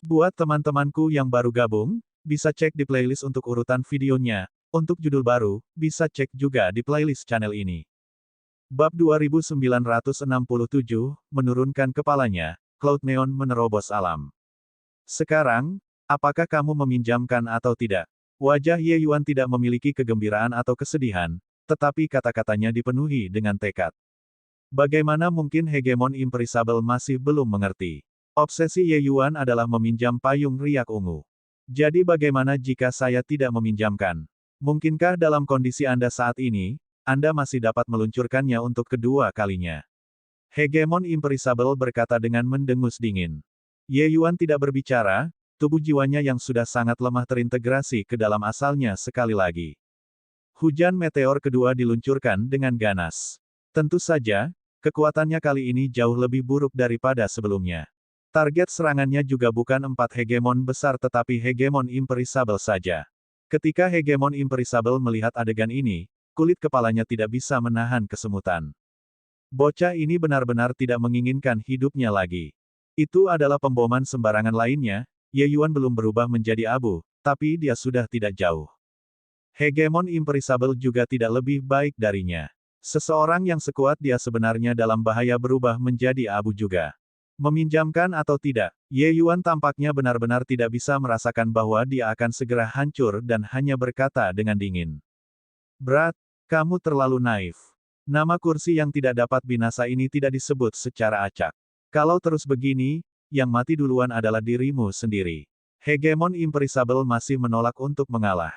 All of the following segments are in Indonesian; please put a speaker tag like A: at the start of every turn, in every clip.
A: Buat teman-temanku yang baru gabung, bisa cek di playlist untuk urutan videonya. Untuk judul baru, bisa cek juga di playlist channel ini. Bab 2967, menurunkan kepalanya, Cloud Neon menerobos alam. Sekarang, apakah kamu meminjamkan atau tidak? Wajah Ye Yuan tidak memiliki kegembiraan atau kesedihan, tetapi kata-katanya dipenuhi dengan tekad. Bagaimana mungkin hegemon Imperisable masih belum mengerti? Obsesi Ye Yuan adalah meminjam payung riak ungu. Jadi bagaimana jika saya tidak meminjamkan? Mungkinkah dalam kondisi Anda saat ini, Anda masih dapat meluncurkannya untuk kedua kalinya? Hegemon Imperisable berkata dengan mendengus dingin. Ye Yuan tidak berbicara, tubuh jiwanya yang sudah sangat lemah terintegrasi ke dalam asalnya sekali lagi. Hujan meteor kedua diluncurkan dengan ganas. Tentu saja, kekuatannya kali ini jauh lebih buruk daripada sebelumnya. Target serangannya juga bukan 4 hegemon besar tetapi hegemon Imperisable saja. Ketika hegemon Imperisable melihat adegan ini, kulit kepalanya tidak bisa menahan kesemutan. Bocah ini benar-benar tidak menginginkan hidupnya lagi. Itu adalah pemboman sembarangan lainnya, Ye Yuan belum berubah menjadi abu, tapi dia sudah tidak jauh. Hegemon Imperisable juga tidak lebih baik darinya. Seseorang yang sekuat dia sebenarnya dalam bahaya berubah menjadi abu juga. Meminjamkan atau tidak, Ye Yuan tampaknya benar-benar tidak bisa merasakan bahwa dia akan segera hancur dan hanya berkata dengan dingin. Berat, kamu terlalu naif. Nama kursi yang tidak dapat binasa ini tidak disebut secara acak. Kalau terus begini, yang mati duluan adalah dirimu sendiri. Hegemon Imperisable masih menolak untuk mengalah.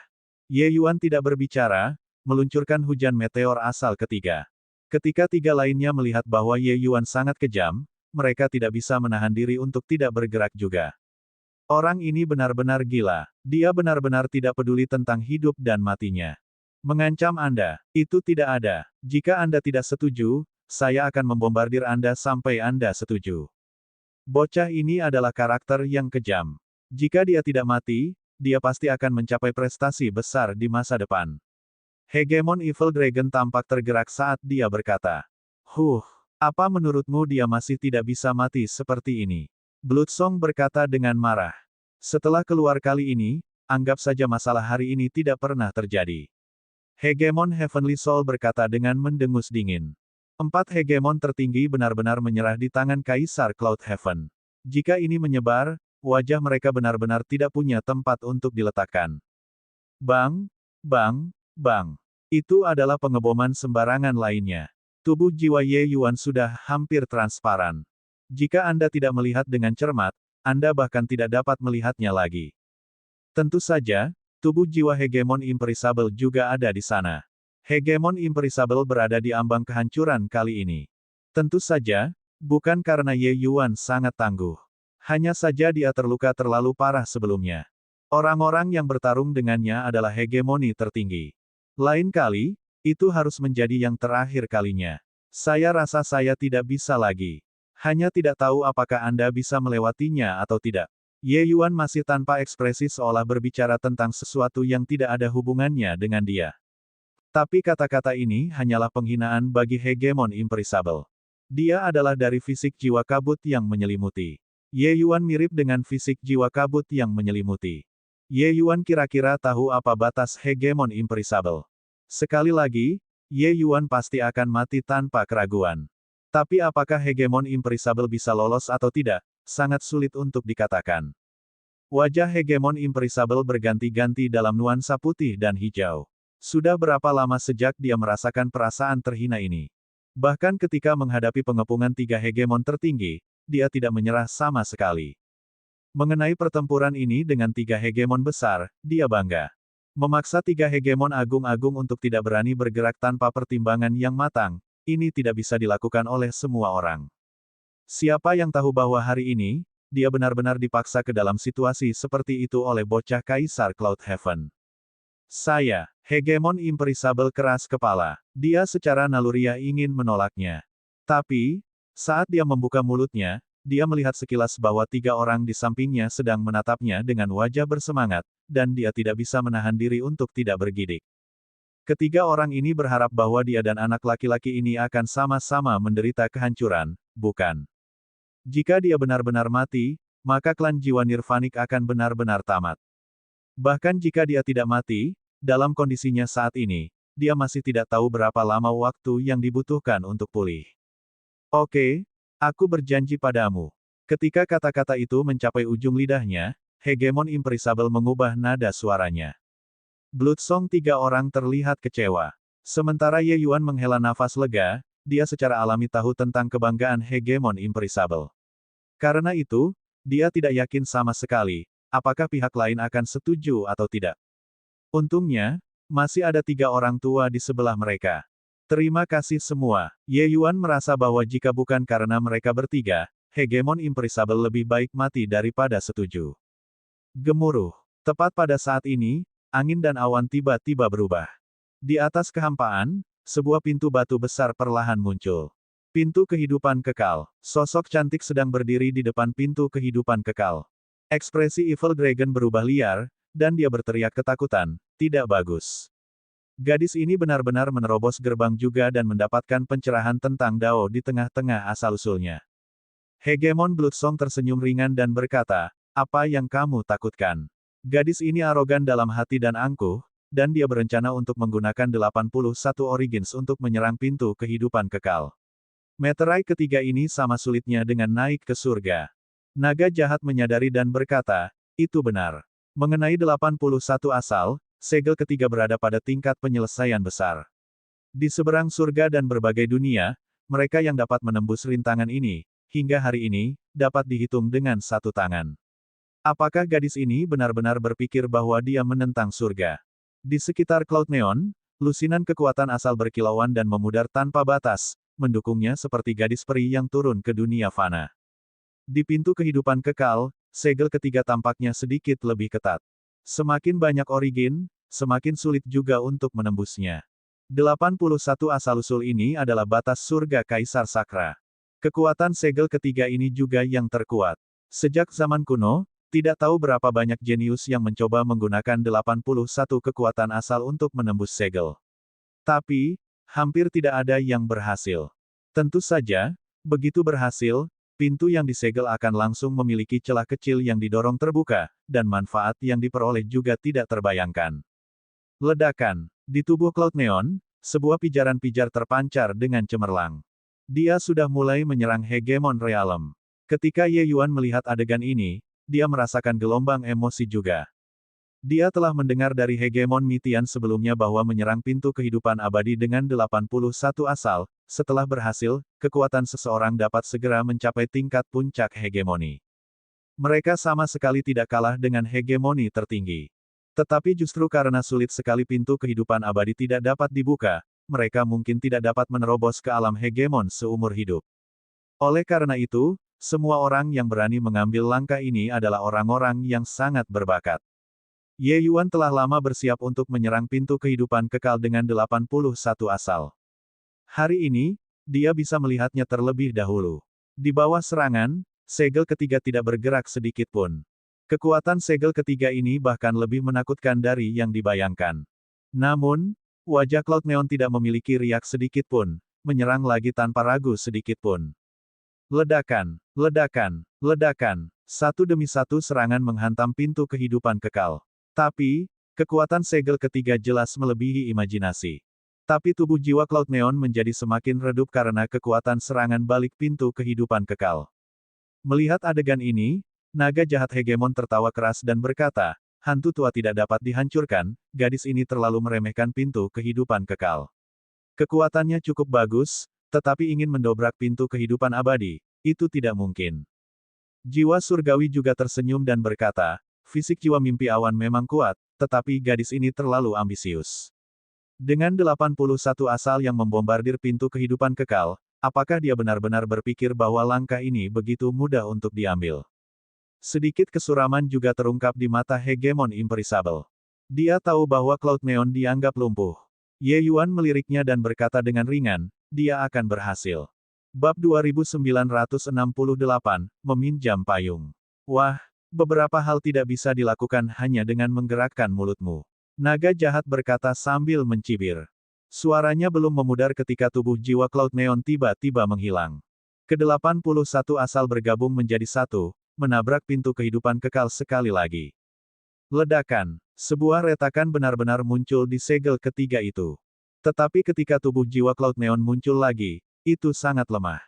A: Ye Yuan tidak berbicara, meluncurkan hujan meteor asal ketiga. Ketika tiga lainnya melihat bahwa Ye Yuan sangat kejam, mereka tidak bisa menahan diri untuk tidak bergerak juga. Orang ini benar-benar gila. Dia benar-benar tidak peduli tentang hidup dan matinya. Mengancam Anda, itu tidak ada. Jika Anda tidak setuju, saya akan membombardir Anda sampai Anda setuju. Bocah ini adalah karakter yang kejam. Jika dia tidak mati, dia pasti akan mencapai prestasi besar di masa depan. Hegemon Evil Dragon tampak tergerak saat dia berkata. Apa menurutmu dia masih tidak bisa mati seperti ini? Bloodsong berkata dengan marah. Setelah keluar kali ini, anggap saja masalah hari ini tidak pernah terjadi. Hegemon Heavenly Soul berkata dengan mendengus dingin. 4 hegemon tertinggi benar-benar menyerah di tangan Kaisar Cloud Heaven. Jika ini menyebar, wajah mereka benar-benar tidak punya tempat untuk diletakkan. Bang, bang, bang. Itu adalah pengeboman sembarangan lainnya. Tubuh jiwa Ye Yuan sudah hampir transparan. Jika Anda tidak melihat dengan cermat, Anda bahkan tidak dapat melihatnya lagi. Tentu saja, tubuh jiwa hegemon Imperisable juga ada di sana. Hegemon Imperisable berada di ambang kehancuran kali ini. Tentu saja, bukan karena Ye Yuan sangat tangguh. Hanya saja dia terluka terlalu parah sebelumnya. Orang-orang yang bertarung dengannya adalah hegemoni tertinggi. Lain kali, itu harus menjadi yang terakhir kalinya. Saya rasa saya tidak bisa lagi. Hanya tidak tahu apakah Anda bisa melewatinya atau tidak. Ye Yuan masih tanpa ekspresi seolah berbicara tentang sesuatu yang tidak ada hubungannya dengan dia. Tapi kata-kata ini hanyalah penghinaan bagi hegemon Imperisable. Dia adalah dari fisik jiwa kabut yang menyelimuti. Ye Yuan mirip dengan fisik jiwa kabut yang menyelimuti. Ye Yuan kira-kira tahu apa batas hegemon Imperisable. Sekali lagi, Ye Yuan pasti akan mati tanpa keraguan. Tapi apakah hegemon Imperisable bisa lolos atau tidak, sangat sulit untuk dikatakan. Wajah hegemon Imperisable berganti-ganti dalam nuansa putih dan hijau. Sudah berapa lama sejak dia merasakan perasaan terhina ini? Bahkan ketika menghadapi pengepungan 3 hegemon tertinggi, dia tidak menyerah sama sekali. Mengenai pertempuran ini dengan 3 hegemon besar, dia bangga. Memaksa 3 hegemon agung-agung untuk tidak berani bergerak tanpa pertimbangan yang matang, ini tidak bisa dilakukan oleh semua orang. Siapa yang tahu bahwa hari ini, dia benar-benar dipaksa ke dalam situasi seperti itu oleh bocah Kaisar Cloud Heaven. Saya, hegemon Imperisable keras kepala. Dia secara naluriah ingin menolaknya. Tapi, saat dia membuka mulutnya, dia melihat sekilas bahwa 3 orang di sampingnya sedang menatapnya dengan wajah bersemangat, dan dia tidak bisa menahan diri untuk tidak bergidik. Ketiga orang ini berharap bahwa dia dan anak laki-laki ini akan sama-sama menderita kehancuran, bukan? Jika dia benar-benar mati, maka klan jiwa nirvanik akan benar-benar tamat. Bahkan jika dia tidak mati, dalam kondisinya saat ini, dia masih tidak tahu berapa lama waktu yang dibutuhkan untuk pulih. Oke, aku berjanji padamu. Ketika kata-kata itu mencapai ujung lidahnya, Hegemon Imperisable mengubah nada suaranya. Bloodsong 3 orang terlihat kecewa. Sementara Ye Yuan menghela nafas lega, dia secara alami tahu tentang kebanggaan Hegemon Imperisable. Karena itu, dia tidak yakin sama sekali, apakah pihak lain akan setuju atau tidak. Untungnya, masih ada 3 orang tua di sebelah mereka. Terima kasih semua. Ye Yuan merasa bahwa jika bukan karena mereka bertiga, Hegemon Imperisable lebih baik mati daripada setuju. Gemuruh. Tepat pada saat ini, angin dan awan tiba-tiba berubah. Di atas kehampaan, sebuah pintu batu besar perlahan muncul. Pintu kehidupan kekal. Sosok cantik sedang berdiri di depan pintu kehidupan kekal. Ekspresi Evil Dragon berubah liar, dan dia berteriak ketakutan. Tidak bagus. Gadis ini benar-benar menerobos gerbang juga dan mendapatkan pencerahan tentang Dao di tengah-tengah asal-usulnya. Hegemon Bloodsong tersenyum ringan dan berkata, "Apa yang kamu takutkan?" Gadis ini arogan dalam hati dan angkuh, dan dia berencana untuk menggunakan 81 Origins untuk menyerang pintu kehidupan kekal. Meterai ketiga ini sama sulitnya dengan naik ke surga. Naga jahat menyadari dan berkata, "Itu benar." Mengenai 81 asal, segel ketiga berada pada tingkat penyelesaian besar. Di seberang surga dan berbagai dunia, mereka yang dapat menembus rintangan ini, hingga hari ini, dapat dihitung dengan satu tangan. Apakah gadis ini benar-benar berpikir bahwa dia menentang surga? Di sekitar Cloud Neon, lusinan kekuatan asal berkilauan dan memudar tanpa batas, mendukungnya seperti gadis peri yang turun ke dunia fana. Di pintu kehidupan kekal, segel ketiga tampaknya sedikit lebih ketat. Semakin banyak origin, semakin sulit juga untuk menembusnya. 81 asal-usul ini adalah batas surga Kaisar Sakra. Kekuatan segel ketiga ini juga yang terkuat. Sejak zaman kuno, tidak tahu berapa banyak jenius yang mencoba menggunakan 81 kekuatan asal untuk menembus segel. Tapi, hampir tidak ada yang berhasil. Tentu saja, begitu berhasil, pintu yang disegel akan langsung memiliki celah kecil yang didorong terbuka, dan manfaat yang diperoleh juga tidak terbayangkan. Ledakan. Di tubuh Cloud Neon, sebuah pijaran-pijar terpancar dengan cemerlang. Dia sudah mulai menyerang Hegemon Realm. Ketika Ye Yuan melihat adegan ini, dia merasakan gelombang emosi juga. Dia telah mendengar dari Hegemon Mitian sebelumnya bahwa menyerang pintu kehidupan abadi dengan 81 asal, setelah berhasil, kekuatan seseorang dapat segera mencapai tingkat puncak hegemoni. Mereka sama sekali tidak kalah dengan hegemoni tertinggi. Tetapi justru karena sulit sekali pintu kehidupan abadi tidak dapat dibuka, mereka mungkin tidak dapat menerobos ke alam hegemon seumur hidup. Oleh karena itu, semua orang yang berani mengambil langkah ini adalah orang-orang yang sangat berbakat. Ye Yuan telah lama bersiap untuk menyerang pintu kehidupan kekal dengan 81 asal. Hari ini, dia bisa melihatnya terlebih dahulu. Di bawah serangan, segel ketiga tidak bergerak sedikit pun. Kekuatan segel ketiga ini bahkan lebih menakutkan dari yang dibayangkan. Namun, wajah Cloud Neon tidak memiliki riak sedikit pun, menyerang lagi tanpa ragu sedikit pun. Ledakan, ledakan, ledakan. Satu demi satu serangan menghantam pintu kehidupan kekal. Tapi, kekuatan segel ketiga jelas melebihi imajinasi. Tapi tubuh jiwa Cloud Neon menjadi semakin redup karena kekuatan serangan balik pintu kehidupan kekal. Melihat adegan ini, naga jahat hegemon tertawa keras dan berkata, "Hantu tua tidak dapat dihancurkan, gadis ini terlalu meremehkan pintu kehidupan kekal. Kekuatannya cukup bagus, tetapi ingin mendobrak pintu kehidupan abadi, itu tidak mungkin." Jiwa surgawi juga tersenyum dan berkata, "Fisik jiwa mimpi awan memang kuat, tetapi gadis ini terlalu ambisius." Dengan 81 asal yang membombardir pintu kehidupan kekal, apakah dia benar-benar berpikir bahwa langkah ini begitu mudah untuk diambil? Sedikit kesuraman juga terungkap di mata Hegemon Imperisable. Dia tahu bahwa Cloud Neon dianggap lumpuh. Ye Yuan meliriknya dan berkata dengan ringan, dia akan berhasil. Bab 2968, Meminjam Payung. Wah, beberapa hal tidak bisa dilakukan hanya dengan menggerakkan mulutmu. Naga jahat berkata sambil mencibir. Suaranya belum memudar ketika tubuh jiwa Cloud Neon tiba-tiba menghilang. Ke-81 asal bergabung menjadi satu, menabrak pintu kehidupan kekal sekali lagi. Ledakan. Sebuah retakan benar-benar muncul di segel ketiga itu. Tetapi ketika tubuh jiwa Cloud Neon muncul lagi, itu sangat lemah.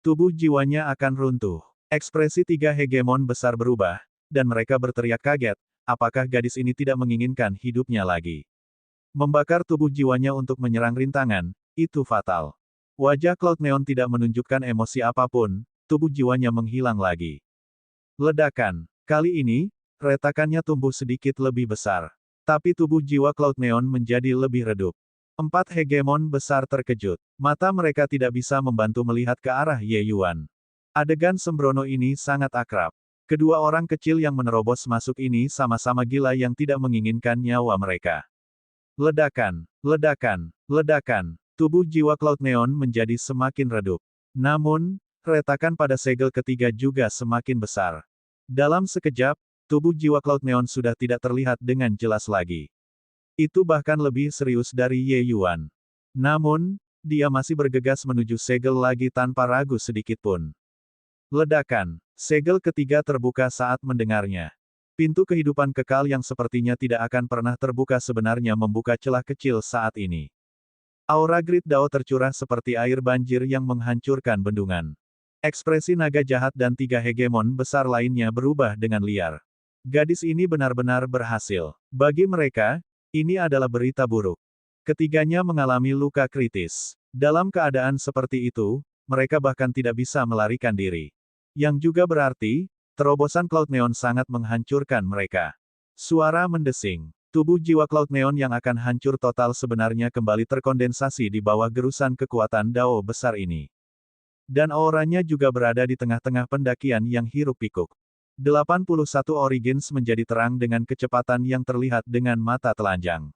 A: Tubuh jiwanya akan runtuh. Ekspresi tiga hegemon besar berubah, dan mereka berteriak kaget, apakah gadis ini tidak menginginkan hidupnya lagi. Membakar tubuh jiwanya untuk menyerang rintangan, itu fatal. Wajah Cloud Neon tidak menunjukkan emosi apapun, tubuh jiwanya menghilang lagi. Ledakan. Kali ini, retakannya tumbuh sedikit lebih besar. Tapi tubuh jiwa Cloud Neon menjadi lebih redup. 4 hegemon besar terkejut. Mata mereka tidak bisa membantu melihat ke arah Ye Yuan. Adegan sembrono ini sangat akrab. Kedua orang kecil yang menerobos masuk ini sama-sama gila yang tidak menginginkan nyawa mereka. Ledakan, ledakan, ledakan. Tubuh jiwa Cloud Neon menjadi semakin redup. Namun, retakan pada segel ketiga juga semakin besar. Dalam sekejap, tubuh jiwa Cloud Neon sudah tidak terlihat dengan jelas lagi. Itu bahkan lebih serius dari Ye Yuan. Namun, dia masih bergegas menuju segel lagi tanpa ragu sedikitpun. Ledakan. Segel ketiga terbuka saat mendengarnya. Pintu kehidupan kekal yang sepertinya tidak akan pernah terbuka sebenarnya membuka celah kecil saat ini. Aura Grid Dao tercurah seperti air banjir yang menghancurkan bendungan. Ekspresi naga jahat dan tiga hegemon besar lainnya berubah dengan liar. Gadis ini benar-benar berhasil. Bagi mereka, ini adalah berita buruk. Ketiganya mengalami luka kritis. Dalam keadaan seperti itu, mereka bahkan tidak bisa melarikan diri. Yang juga berarti, terobosan Cloud Neon sangat menghancurkan mereka. Suara mendesing. Tubuh jiwa Cloud Neon yang akan hancur total sebenarnya kembali terkondensasi di bawah gerusan kekuatan Dao besar ini. Dan auranya juga berada di tengah-tengah pendakian yang hiruk-pikuk. 81 Origins menjadi terang dengan kecepatan yang terlihat dengan mata telanjang.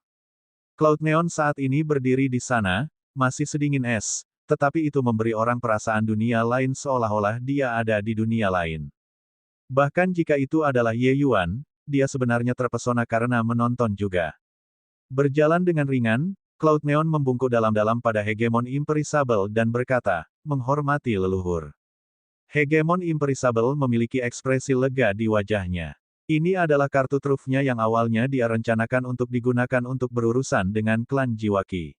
A: Cloud Neon saat ini berdiri di sana, masih sedingin es, tetapi itu memberi orang perasaan dunia lain seolah-olah dia ada di dunia lain. Bahkan jika itu adalah Ye Yuan, dia sebenarnya terpesona karena menonton juga. Berjalan dengan ringan, Cloud Neon membungkuk dalam-dalam pada hegemon Imperisable dan berkata, menghormati leluhur. Hegemon Imperisable memiliki ekspresi lega di wajahnya. Ini adalah kartu trufnya yang awalnya dia rencanakan untuk digunakan untuk berurusan dengan klan Jiwaki.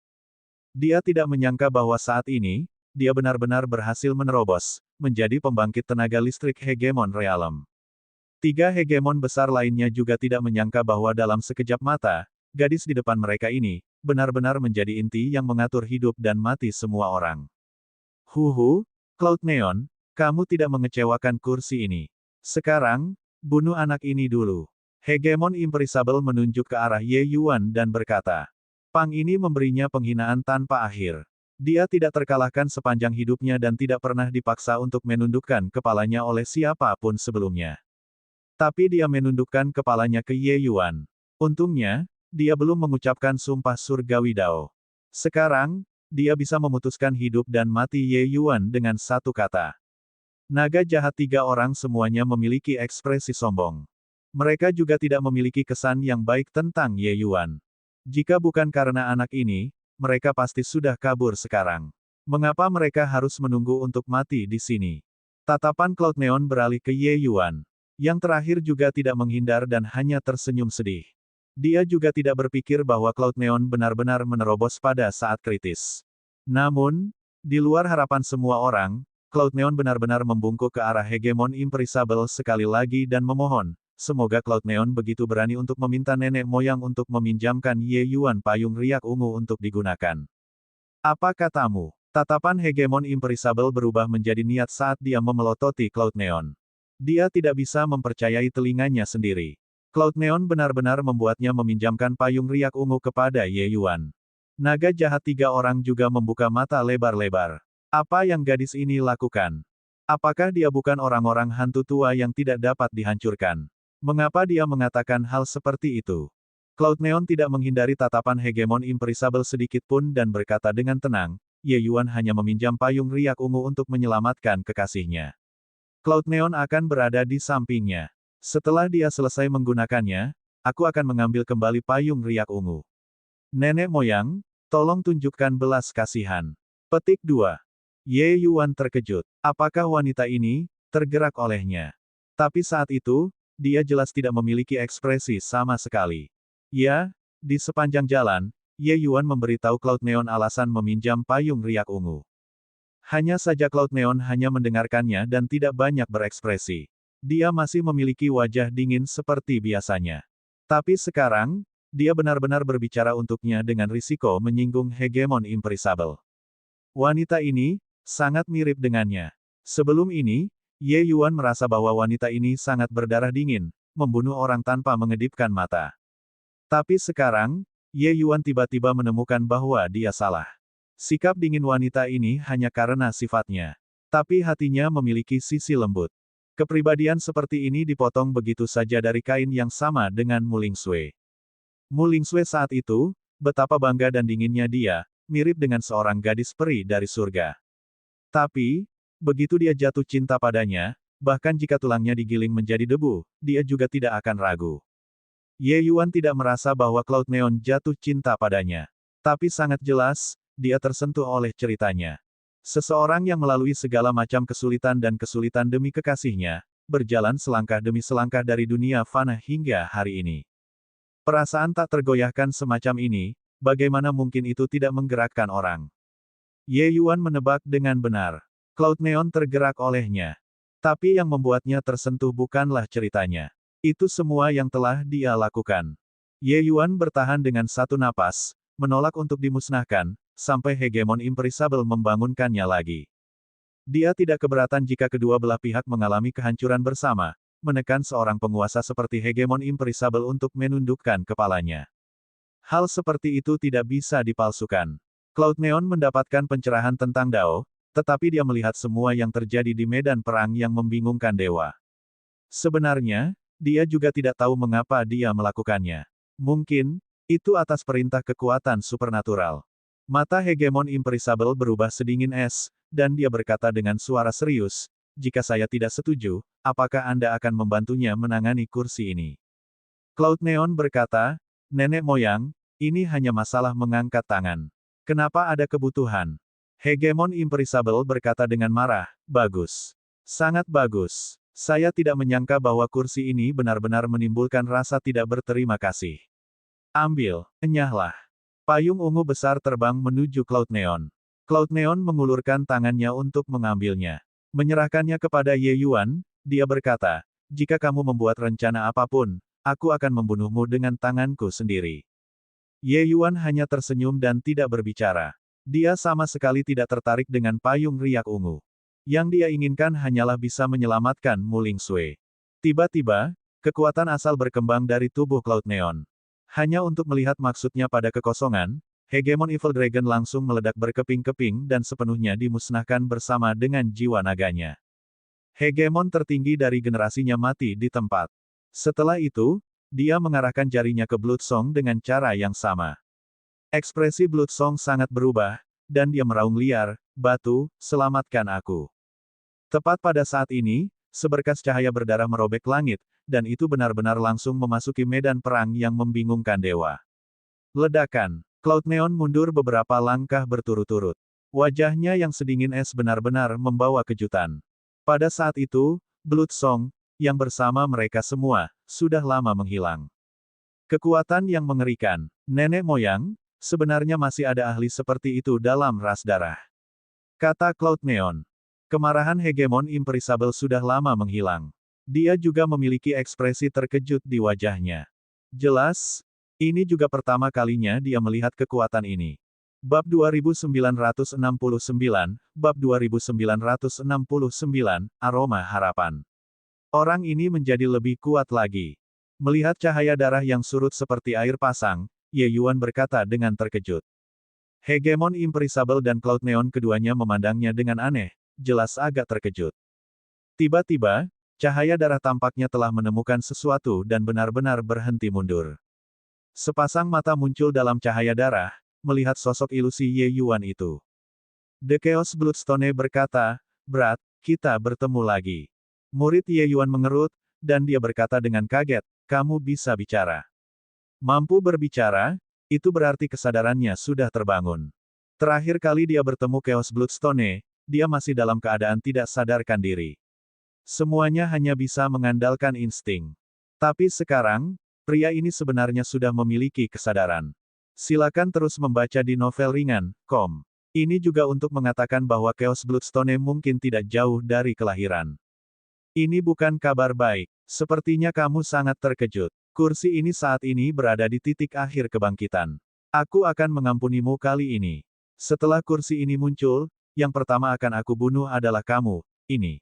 A: Dia tidak menyangka bahwa saat ini, dia benar-benar berhasil menerobos, menjadi pembangkit tenaga listrik Hegemon Realem. Tiga hegemon besar lainnya juga tidak menyangka bahwa dalam sekejap mata, gadis di depan mereka ini, benar-benar menjadi inti yang mengatur hidup dan mati semua orang. Huhu, Cloud Neon, kamu tidak mengecewakan kursi ini. Sekarang, bunuh anak ini dulu. Hegemon Imperisable menunjuk ke arah Ye Yuan dan berkata. Pang ini memberinya penghinaan tanpa akhir. Dia tidak terkalahkan sepanjang hidupnya dan tidak pernah dipaksa untuk menundukkan kepalanya oleh siapapun sebelumnya. Tapi dia menundukkan kepalanya ke Ye Yuan. Untungnya, dia belum mengucapkan sumpah surgawi Dao. Sekarang, dia bisa memutuskan hidup dan mati Ye Yuan dengan satu kata. Naga jahat tiga orang semuanya memiliki ekspresi sombong. Mereka juga tidak memiliki kesan yang baik tentang Ye Yuan. Jika bukan karena anak ini, mereka pasti sudah kabur sekarang. Mengapa mereka harus menunggu untuk mati di sini? Tatapan Cloud Neon beralih ke Ye Yuan. Yang terakhir juga tidak menghindar dan hanya tersenyum sedih. Dia juga tidak berpikir bahwa Cloud Neon benar-benar menerobos pada saat kritis. Namun, di luar harapan semua orang, Cloud Neon benar-benar membungkuk ke arah Hegemon Imperisable sekali lagi dan memohon, semoga Cloud Neon begitu berani untuk meminta nenek moyang untuk meminjamkan Ye Yuan payung riak ungu untuk digunakan. Apa katamu? Tatapan Hegemon Imperisable berubah menjadi niat saat dia memelototi Cloud Neon. Dia tidak bisa mempercayai telinganya sendiri. Cloud Neon benar-benar membuatnya meminjamkan payung riak ungu kepada Ye Yuan. Naga jahat tiga orang juga membuka mata lebar-lebar. Apa yang gadis ini lakukan? Apakah dia bukan orang-orang hantu tua yang tidak dapat dihancurkan? Mengapa dia mengatakan hal seperti itu? Cloud Neon tidak menghindari tatapan Hegemon Imperisable sedikit pun dan berkata dengan tenang, Ye Yuan hanya meminjam payung riak ungu untuk menyelamatkan kekasihnya. Cloud Neon akan berada di sampingnya. Setelah dia selesai menggunakannya, aku akan mengambil kembali payung riak ungu. Nenek moyang, tolong tunjukkan belas kasihan. Petik 2. Ye Yuan terkejut. Apakah wanita ini tergerak olehnya? Tapi saat itu, dia jelas tidak memiliki ekspresi sama sekali. Ya, di sepanjang jalan, Ye Yuan memberitahu Cloud Neon alasan meminjam payung riak ungu. Hanya saja Cloud Neon hanya mendengarkannya dan tidak banyak berekspresi. Dia masih memiliki wajah dingin seperti biasanya. Tapi sekarang, dia benar-benar berbicara untuknya dengan risiko menyinggung hegemon Imperisable. Wanita ini, sangat mirip dengannya. Sebelum ini, Ye Yuan merasa bahwa wanita ini sangat berdarah dingin, membunuh orang tanpa mengedipkan mata. Tapi sekarang, Ye Yuan tiba-tiba menemukan bahwa dia salah. Sikap dingin wanita ini hanya karena sifatnya. Tapi hatinya memiliki sisi lembut. Kepribadian seperti ini dipotong begitu saja dari kain yang sama dengan Mu Lingsui. Mu Lingsui saat itu, betapa bangga dan dinginnya dia, mirip dengan seorang gadis peri dari surga. Tapi, begitu dia jatuh cinta padanya, bahkan jika tulangnya digiling menjadi debu, dia juga tidak akan ragu. Ye Yuan tidak merasa bahwa Cloud Neon jatuh cinta padanya. Tapi sangat jelas, dia tersentuh oleh ceritanya. Seseorang yang melalui segala macam kesulitan dan kesulitan demi kekasihnya, berjalan selangkah demi selangkah dari dunia fana hingga hari ini. Perasaan tak tergoyahkan semacam ini, bagaimana mungkin itu tidak menggerakkan orang? Ye Yuan menebak dengan benar. Cloud Neon tergerak olehnya. Tapi yang membuatnya tersentuh bukanlah ceritanya. Itu semua yang telah dia lakukan. Ye Yuan bertahan dengan satu napas, menolak untuk dimusnahkan, sampai hegemon Imperisable membangunkannya lagi. Dia tidak keberatan jika kedua belah pihak mengalami kehancuran bersama, menekan seorang penguasa seperti hegemon Imperisable untuk menundukkan kepalanya. Hal seperti itu tidak bisa dipalsukan. Cloud Neon mendapatkan pencerahan tentang Dao, tetapi dia melihat semua yang terjadi di medan perang yang membingungkan dewa. Sebenarnya, dia juga tidak tahu mengapa dia melakukannya. Mungkin, itu atas perintah kekuatan supernatural. Mata hegemon Imperisable berubah sedingin es, dan dia berkata dengan suara serius, "Jika saya tidak setuju, apakah Anda akan membantunya menangani kursi ini?" Cloud Neon berkata, "Nenek moyang, ini hanya masalah mengangkat tangan. Kenapa ada kebutuhan?" Hegemon Imperisable berkata dengan marah, "Bagus. Sangat bagus. Saya tidak menyangka bahwa kursi ini benar-benar menimbulkan rasa tidak berterima kasih. Ambil, enyahlah." Payung ungu besar terbang menuju Cloud Neon. Cloud Neon mengulurkan tangannya untuk mengambilnya. Menyerahkannya kepada Ye Yuan, dia berkata, "Jika kamu membuat rencana apapun, aku akan membunuhmu dengan tanganku sendiri." Ye Yuan hanya tersenyum dan tidak berbicara. Dia sama sekali tidak tertarik dengan payung riak ungu. Yang dia inginkan hanyalah bisa menyelamatkan Mu Lingsui. Tiba-tiba, kekuatan asal berkembang dari tubuh Cloud Neon. Hanya untuk melihat maksudnya pada kekosongan, hegemon Evil Dragon langsung meledak berkeping-keping dan sepenuhnya dimusnahkan bersama dengan jiwa naganya. Hegemon tertinggi dari generasinya mati di tempat. Setelah itu, dia mengarahkan jarinya ke Bloodsong dengan cara yang sama. Ekspresi Bloodsong sangat berubah, dan dia meraung liar, "Batu, selamatkan aku." Tepat pada saat ini, seberkas cahaya berdarah merobek langit, dan itu benar-benar langsung memasuki medan perang yang membingungkan dewa. Ledakan. Cloud Neon mundur beberapa langkah berturut-turut. Wajahnya yang sedingin es benar-benar membawa kejutan. Pada saat itu, Bloodsong, yang bersama mereka semua, sudah lama menghilang. Kekuatan yang mengerikan. Nenek moyang, sebenarnya masih ada ahli seperti itu dalam ras darah. Kata Cloud Neon. Kemarahan hegemon Imperisable sudah lama menghilang. Dia juga memiliki ekspresi terkejut di wajahnya. Jelas, ini juga pertama kalinya dia melihat kekuatan ini. Bab 2969, Bab 2969, Aroma Harapan. Orang ini menjadi lebih kuat lagi. Melihat cahaya darah yang surut seperti air pasang, Ye Yuan berkata dengan terkejut. Hegemon Imperisable dan Cloud Neon keduanya memandangnya dengan aneh, jelas agak terkejut. Tiba-tiba, cahaya darah tampaknya telah menemukan sesuatu dan benar-benar berhenti mundur. Sepasang mata muncul dalam cahaya darah, melihat sosok ilusi Ye Yuan itu. The Chaos Bloodstone berkata, "Berat, kita bertemu lagi." Murid Ye Yuan mengerut, dan dia berkata dengan kaget, "Kamu bisa bicara." Mampu berbicara, itu berarti kesadarannya sudah terbangun. Terakhir kali dia bertemu Chaos Bloodstone, dia masih dalam keadaan tidak sadarkan diri. Semuanya hanya bisa mengandalkan insting. Tapi sekarang, pria ini sebenarnya sudah memiliki kesadaran. Silakan terus membaca di novel ringan.com. Ini juga untuk mengatakan bahwa Chaos Bloodstone mungkin tidak jauh dari kelahiran. Ini bukan kabar baik. Sepertinya kamu sangat terkejut. Kursi ini saat ini berada di titik akhir kebangkitan. Aku akan mengampunimu kali ini. Setelah kursi ini muncul, yang pertama akan aku bunuh adalah kamu, ini.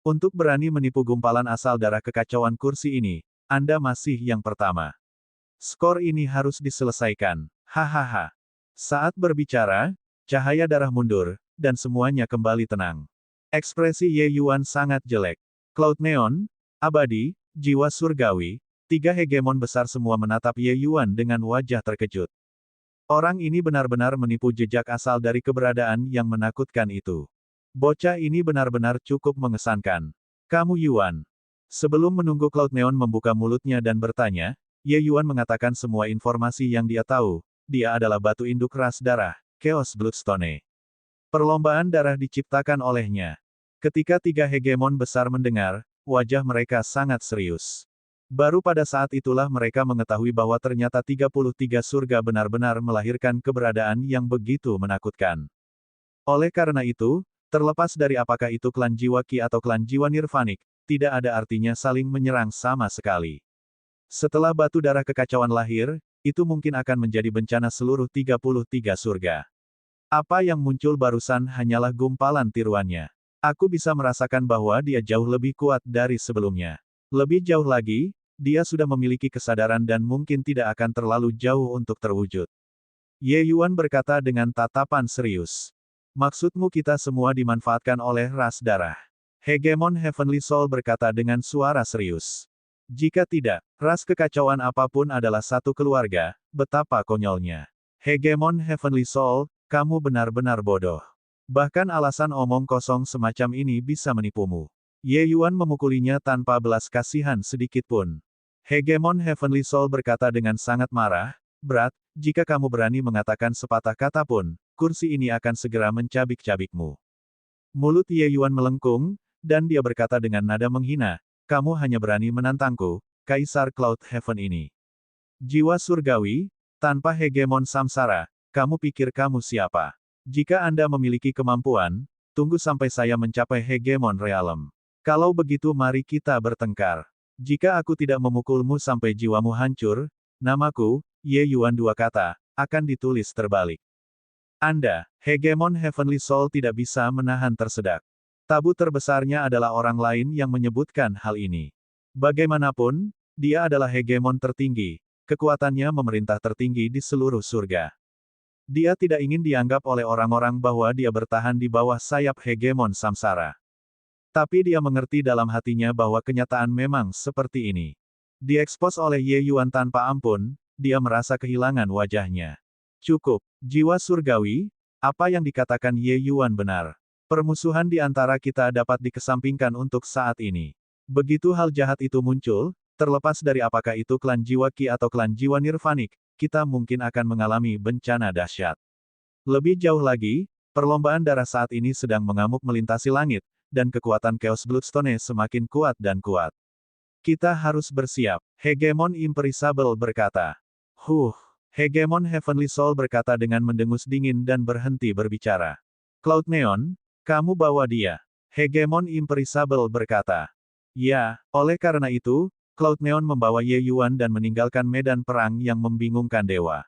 A: Untuk berani menipu gumpalan asal darah kekacauan kursi ini, Anda masih yang pertama. Skor ini harus diselesaikan. Hahaha. Saat berbicara, cahaya darah mundur, dan semuanya kembali tenang. Ekspresi Ye Yuan sangat jelek. Cloud Neon, abadi, jiwa surgawi, tiga hegemon besar semua menatap Ye Yuan dengan wajah terkejut. Orang ini benar-benar menipu jejak asal dari keberadaan yang menakutkan itu. Bocah ini benar-benar cukup mengesankan. Kamu Yuan. Sebelum menunggu Cloud Neon membuka mulutnya dan bertanya, Ye Yuan mengatakan semua informasi yang dia tahu. Dia adalah batu induk ras darah, Chaos Bloodstone. Perlombaan darah diciptakan olehnya. Ketika tiga hegemon besar mendengar, wajah mereka sangat serius. Baru pada saat itulah mereka mengetahui bahwa ternyata 33 surga benar-benar melahirkan keberadaan yang begitu menakutkan. Oleh karena itu, terlepas dari apakah itu klan jiwa Ki atau klan jiwa Nirvanik, tidak ada artinya saling menyerang sama sekali. Setelah batu darah kekacauan lahir, itu mungkin akan menjadi bencana seluruh 33 surga. Apa yang muncul barusan hanyalah gumpalan tiruannya. Aku bisa merasakan bahwa dia jauh lebih kuat dari sebelumnya. Lebih jauh lagi, dia sudah memiliki kesadaran dan mungkin tidak akan terlalu jauh untuk terwujud. Ye Yuan berkata dengan tatapan serius. Maksudmu kita semua dimanfaatkan oleh ras darah. Hegemon Heavenly Soul berkata dengan suara serius. Jika tidak, ras kekacauan apapun adalah satu keluarga, betapa konyolnya. Hegemon Heavenly Soul, kamu benar-benar bodoh. Bahkan alasan omong kosong semacam ini bisa menipumu. Ye Yuan memukulinya tanpa belas kasihan sedikitpun. Hegemon Heavenly Soul berkata dengan sangat marah, berat, jika kamu berani mengatakan sepatah kata pun, kursi ini akan segera mencabik-cabikmu. Mulut Ye Yuan melengkung, dan dia berkata dengan nada menghina, kamu hanya berani menantangku, Kaisar Cloud Heaven ini. Jiwa surgawi, tanpa hegemon samsara, kamu pikir kamu siapa? Jika Anda memiliki kemampuan, tunggu sampai saya mencapai hegemon realem. Kalau begitu mari kita bertengkar. Jika aku tidak memukulmu sampai jiwamu hancur, namaku, Ye Yuan dua kata, akan ditulis terbalik. Anda, hegemon Heavenly Soul tidak bisa menahan tersedak. Tabu terbesarnya adalah orang lain yang menyebutkan hal ini. Bagaimanapun, dia adalah hegemon tertinggi, kekuatannya memerintah tertinggi di seluruh surga. Dia tidak ingin dianggap oleh orang-orang bahwa dia bertahan di bawah sayap hegemon samsara. Tapi dia mengerti dalam hatinya bahwa kenyataan memang seperti ini. Diekspos oleh Ye Yuan tanpa ampun, dia merasa kehilangan wajahnya. Cukup, jiwa surgawi, apa yang dikatakan Ye Yuan benar. Permusuhan di antara kita dapat dikesampingkan untuk saat ini. Begitu hal jahat itu muncul, terlepas dari apakah itu klan jiwa Ki atau klan jiwa Nirvanik, kita mungkin akan mengalami bencana dahsyat. Lebih jauh lagi, perlombaan darah saat ini sedang mengamuk melintasi langit, dan kekuatan Chaos Bloodstone semakin kuat dan kuat. Kita harus bersiap, Hegemon Imperisable berkata. Hegemon Heavenly Soul berkata dengan mendengus dingin dan berhenti berbicara. Cloud Neon, kamu bawa dia. Hegemon Imperisable berkata. Ya, oleh karena itu, Cloud Neon membawa Ye Yuan dan meninggalkan medan perang yang membingungkan dewa.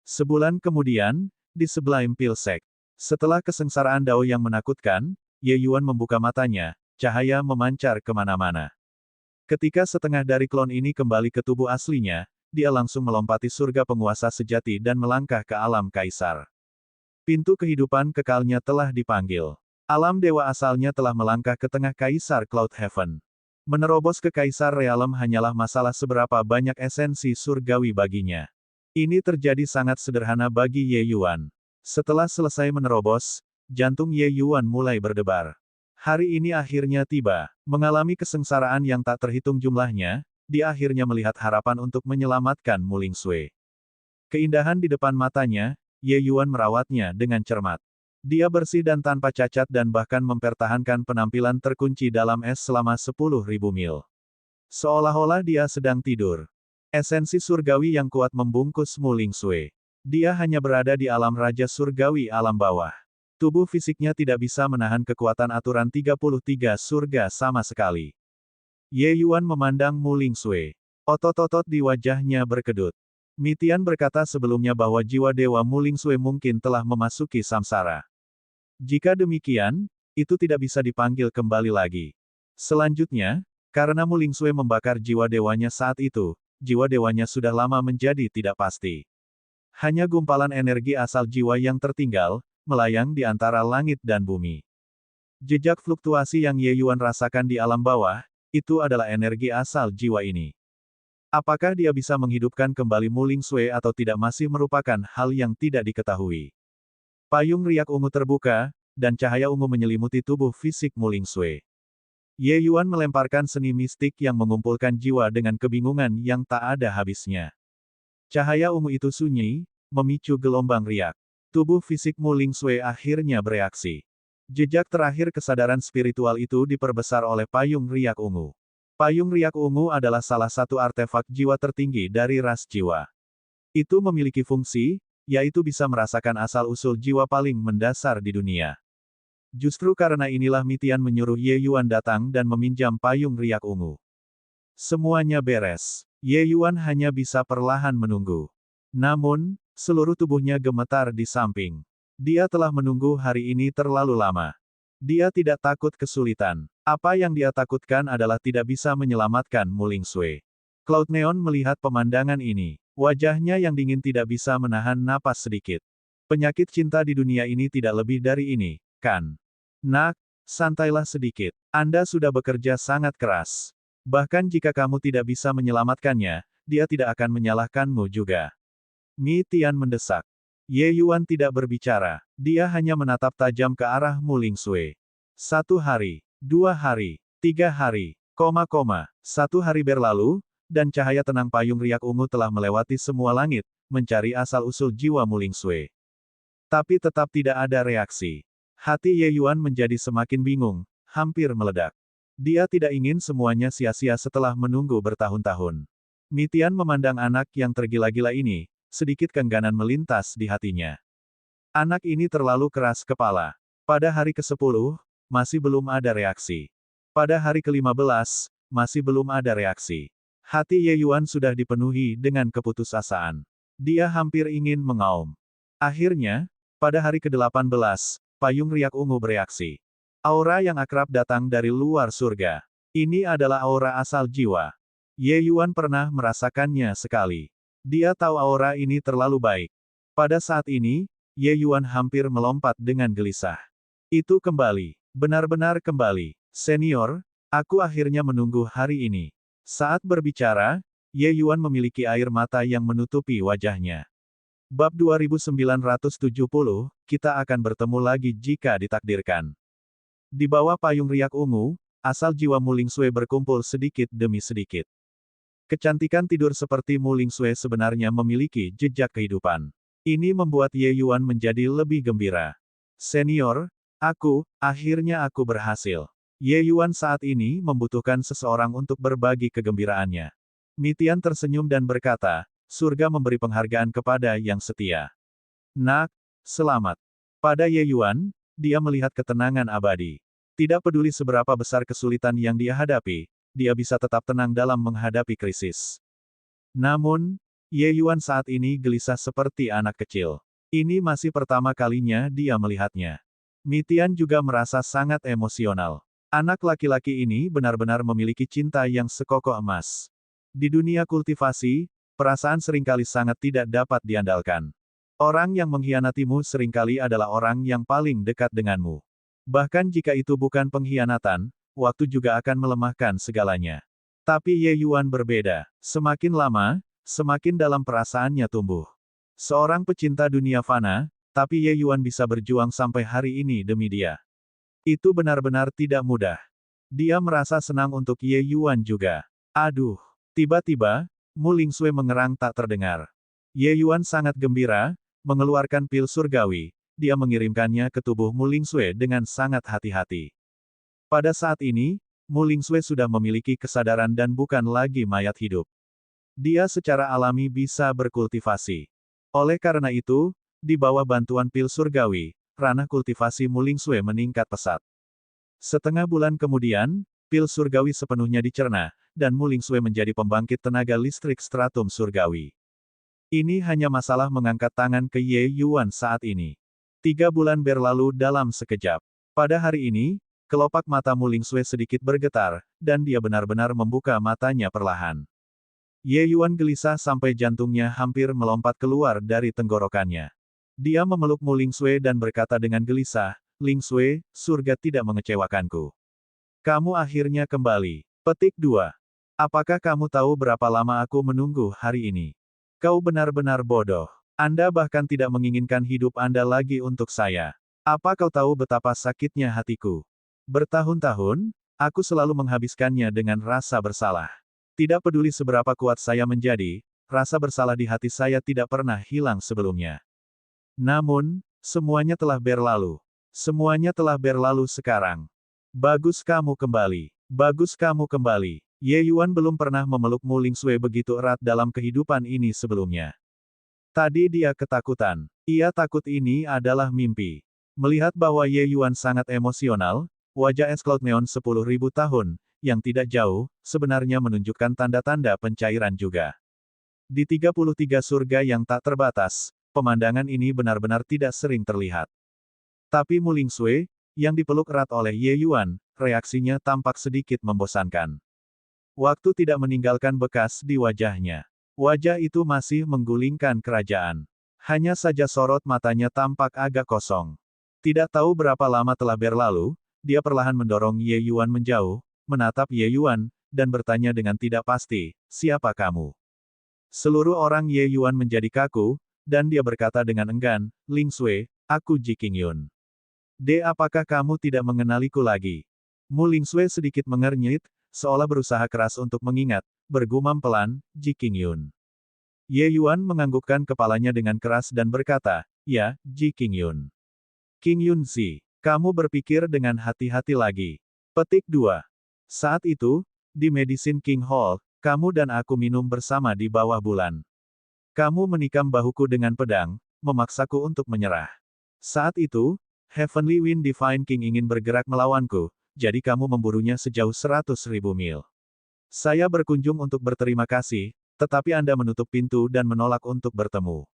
A: Sebulan kemudian, di Sublime Pilsek. Setelah kesengsaraan Dao yang menakutkan, Ye Yuan membuka matanya, cahaya memancar kemana-mana. Ketika setengah dari klon ini kembali ke tubuh aslinya, dia langsung melompati surga penguasa sejati dan melangkah ke alam kaisar. Pintu kehidupan kekalnya telah dipanggil. Alam dewa asalnya telah melangkah ke tengah Kaisar Cloud Heaven. Menerobos ke Kaisar Realem hanyalah masalah seberapa banyak esensi surgawi baginya. Ini terjadi sangat sederhana bagi Ye Yuan. Setelah selesai menerobos, jantung Ye Yuan mulai berdebar. Hari ini akhirnya tiba. Mengalami kesengsaraan yang tak terhitung jumlahnya, dia akhirnya melihat harapan untuk menyelamatkan Muling Sui. Keindahan di depan matanya, Ye Yuan merawatnya dengan cermat. Dia bersih dan tanpa cacat dan bahkan mempertahankan penampilan terkunci dalam es selama 10.000 mil. Seolah-olah dia sedang tidur. Esensi surgawi yang kuat membungkus Mu Lingsui. Dia hanya berada di alam raja surgawi alam bawah. Tubuh fisiknya tidak bisa menahan kekuatan aturan 33 surga sama sekali. Ye Yuan memandang Mu Lingsui. Otot-otot di wajahnya berkedut. Mi Tian berkata sebelumnya bahwa jiwa dewa Mu Lingsui mungkin telah memasuki samsara. Jika demikian, itu tidak bisa dipanggil kembali lagi. Selanjutnya, karena Mu Lingsui membakar jiwa dewanya saat itu, jiwa dewanya sudah lama menjadi tidak pasti. Hanya gumpalan energi asal jiwa yang tertinggal, melayang di antara langit dan bumi. Jejak fluktuasi yang Ye Yuan rasakan di alam bawah, itu adalah energi asal jiwa ini. Apakah dia bisa menghidupkan kembali Mu Lingsui atau tidak masih merupakan hal yang tidak diketahui. Payung riak ungu terbuka, dan cahaya ungu menyelimuti tubuh fisik Mu Lingsui. Ye Yuan melemparkan seni mistik yang mengumpulkan jiwa dengan kebingungan yang tak ada habisnya. Cahaya ungu itu sunyi, memicu gelombang riak. Tubuh fisik Mu Lingsui akhirnya bereaksi. Jejak terakhir kesadaran spiritual itu diperbesar oleh payung riak ungu. Payung riak ungu adalah salah satu artefak jiwa tertinggi dari ras jiwa. Itu memiliki fungsi, yaitu bisa merasakan asal-usul jiwa paling mendasar di dunia. Justru karena inilah Mi Tian menyuruh Ye Yuan datang dan meminjam payung riak ungu. Semuanya beres. Ye Yuan hanya bisa perlahan menunggu. Namun, seluruh tubuhnya gemetar di samping. Dia telah menunggu hari ini terlalu lama. Dia tidak takut kesulitan. Apa yang dia takutkan adalah tidak bisa menyelamatkan Mu Lingsui. Cloud Neon melihat pemandangan ini. Wajahnya yang dingin tidak bisa menahan napas sedikit. Penyakit cinta di dunia ini tidak lebih dari ini, kan? Nak, santailah sedikit. Anda sudah bekerja sangat keras. Bahkan jika kamu tidak bisa menyelamatkannya, dia tidak akan menyalahkanmu juga. Mi Tian mendesak. Ye Yuan tidak berbicara. Dia hanya menatap tajam ke arah Mu Lingsui. 1 hari, 2 hari, 3 hari, 1 hari berlalu, dan cahaya tenang payung riak ungu telah melewati semua langit, mencari asal-usul jiwa Mu Lingsui. Tapi tetap tidak ada reaksi. Hati Ye Yuan menjadi semakin bingung, hampir meledak. Dia tidak ingin semuanya sia-sia setelah menunggu bertahun-tahun. Mi Tian memandang anak yang tergila-gila ini, sedikit keengganan melintas di hatinya. Anak ini terlalu keras kepala. Pada hari ke-10, masih belum ada reaksi. Pada hari ke-15, masih belum ada reaksi. Hati Ye Yuan sudah dipenuhi dengan keputusasaan. Dia hampir ingin mengaum. Akhirnya, pada hari ke-18, payung riak ungu bereaksi. Aura yang akrab datang dari luar surga. Ini adalah aura asal jiwa. Ye Yuan pernah merasakannya sekali. Dia tahu aura ini terlalu baik. Pada saat ini, Ye Yuan hampir melompat dengan gelisah. Itu kembali. Benar-benar kembali. Senior, aku akhirnya menunggu hari ini. Saat berbicara, Ye Yuan memiliki air mata yang menutupi wajahnya. Bab 2970, kita akan bertemu lagi jika ditakdirkan. Di bawah payung riak ungu, asal jiwa Mu Lingsui berkumpul sedikit demi sedikit. Kecantikan tidur seperti Mu Lingsui sebenarnya memiliki jejak kehidupan. Ini membuat Ye Yuan menjadi lebih gembira. Senior, akhirnya aku berhasil. Ye Yuan saat ini membutuhkan seseorang untuk berbagi kegembiraannya. Mi Tian tersenyum dan berkata, surga memberi penghargaan kepada yang setia. Nak, selamat. Pada Ye Yuan, dia melihat ketenangan abadi. Tidak peduli seberapa besar kesulitan yang dia hadapi, dia bisa tetap tenang dalam menghadapi krisis. Namun, Ye Yuan saat ini gelisah seperti anak kecil. Ini masih pertama kalinya dia melihatnya. Mi Tian juga merasa sangat emosional. Anak laki-laki ini benar-benar memiliki cinta yang sekokoh emas. Di dunia kultivasi, perasaan seringkali sangat tidak dapat diandalkan. Orang yang mengkhianatimu seringkali adalah orang yang paling dekat denganmu. Bahkan jika itu bukan pengkhianatan, waktu juga akan melemahkan segalanya. Tapi Ye Yuan berbeda. Semakin lama, semakin dalam perasaannya tumbuh. Seorang pecinta dunia fana, tapi Ye Yuan bisa berjuang sampai hari ini demi dia. Itu benar-benar tidak mudah. Dia merasa senang untuk Ye Yuan juga. Aduh. Tiba-tiba, Mu Lingsui mengerang tak terdengar. Ye Yuan sangat gembira, mengeluarkan pil surgawi. dia mengirimkannya ke tubuh Mu Lingsue dengan sangat hati-hati. Pada saat ini, Mu Lingsue sudah memiliki kesadaran dan bukan lagi mayat hidup. Dia secara alami bisa berkultivasi. Oleh karena itu, di bawah bantuan pil surgawi, ranah kultivasi Mu Lingsue meningkat pesat. Setengah bulan kemudian, pil surgawi sepenuhnya dicerna, dan Mu Lingsue menjadi pembangkit tenaga listrik stratum surgawi. Ini hanya masalah mengangkat tangan ke Ye Yuan saat ini. 3 bulan berlalu dalam sekejap. Pada hari ini, kelopak mata Mu Lingsue sedikit bergetar, dan dia benar-benar membuka matanya perlahan. Ye Yuan gelisah sampai jantungnya hampir melompat keluar dari tenggorokannya. Dia memeluk Mu Lingsue dan berkata dengan gelisah, "Lingsue, surga tidak mengecewakanku. Kamu akhirnya kembali." Petik 2. Apakah kamu tahu berapa lama aku menunggu hari ini? Kau benar-benar bodoh. Anda bahkan tidak menginginkan hidup Anda lagi untuk saya. Apa kau tahu betapa sakitnya hatiku? Bertahun-tahun, aku selalu menghabiskannya dengan rasa bersalah. Tidak peduli seberapa kuat saya menjadi, rasa bersalah di hati saya tidak pernah hilang sebelumnya. Namun, semuanya telah berlalu. Semuanya telah berlalu sekarang. Bagus kamu kembali. Bagus kamu kembali. Ye Yuan belum pernah memeluk Mu Lingsue begitu erat dalam kehidupan ini sebelumnya. Tadi dia ketakutan. Ia takut ini adalah mimpi. Melihat bahwa Ye Yuan sangat emosional, wajah es Cloud Neon 10.000 tahun, yang tidak jauh, sebenarnya menunjukkan tanda-tanda pencairan juga. Di 33 surga yang tak terbatas, pemandangan ini benar-benar tidak sering terlihat. Tapi Mu Lingsue, yang dipeluk erat oleh Ye Yuan, reaksinya tampak sedikit membosankan. Waktu tidak meninggalkan bekas di wajahnya. Wajah itu masih menggulingkan kerajaan. Hanya saja sorot matanya tampak agak kosong. Tidak tahu berapa lama telah berlalu, dia perlahan mendorong Ye Yuan menjauh, menatap Ye Yuan, dan bertanya dengan tidak pasti, "Siapa kamu?" Seluruh orang Ye Yuan menjadi kaku, dan dia berkata dengan enggan, "Lingsue, aku Ji Qingyun." Apakah kamu tidak mengenaliku lagi?" Mu Lingsue sedikit mengernyit, seolah berusaha keras untuk mengingat, bergumam pelan, "Ji Qingyun." Ye Yuan menganggukkan kepalanya dengan keras dan berkata, "Ya, Ji Qingyun. Qingyun Zi, kamu berpikir dengan hati-hati lagi." Petik 2. Saat itu, di Medicine King Hall, kamu dan aku minum bersama di bawah bulan. Kamu menikam bahuku dengan pedang, memaksaku untuk menyerah. Saat itu, Heavenly Wind Divine King ingin bergerak melawanku, jadi kamu memburunya sejauh 100.000 mil. Saya berkunjung untuk berterima kasih, tetapi Anda menutup pintu dan menolak untuk bertemu.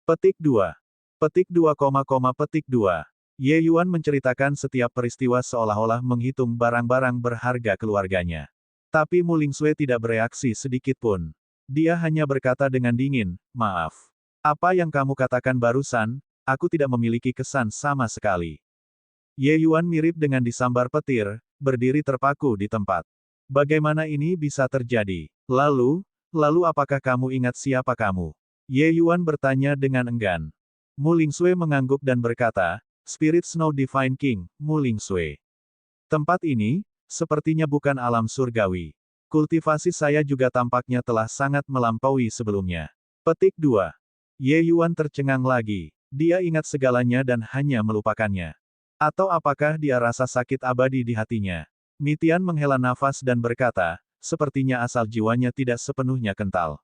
A: Petik 2. Petik 2, petik 2. Ye Yuan menceritakan setiap peristiwa seolah-olah menghitung barang-barang berharga keluarganya. Tapi Mu Lingsue tidak bereaksi sedikit pun. Dia hanya berkata dengan dingin, "Maaf. Apa yang kamu katakan barusan, aku tidak memiliki kesan sama sekali." Ye Yuan mirip dengan disambar petir, berdiri terpaku di tempat. Bagaimana ini bisa terjadi? Lalu apakah kamu ingat siapa kamu? Ye Yuan bertanya dengan enggan. Mu Lingsue mengangguk dan berkata, "Spirit Snow Divine King, Mu Lingsue. Tempat ini, sepertinya bukan alam surgawi. Kultivasi saya juga tampaknya telah sangat melampaui sebelumnya." Petik 2. Ye Yuan tercengang lagi. Dia ingat segalanya dan hanya melupakannya. Atau apakah dia rasa sakit abadi di hatinya? Mitian menghela nafas dan berkata, sepertinya asal jiwanya tidak sepenuhnya kental.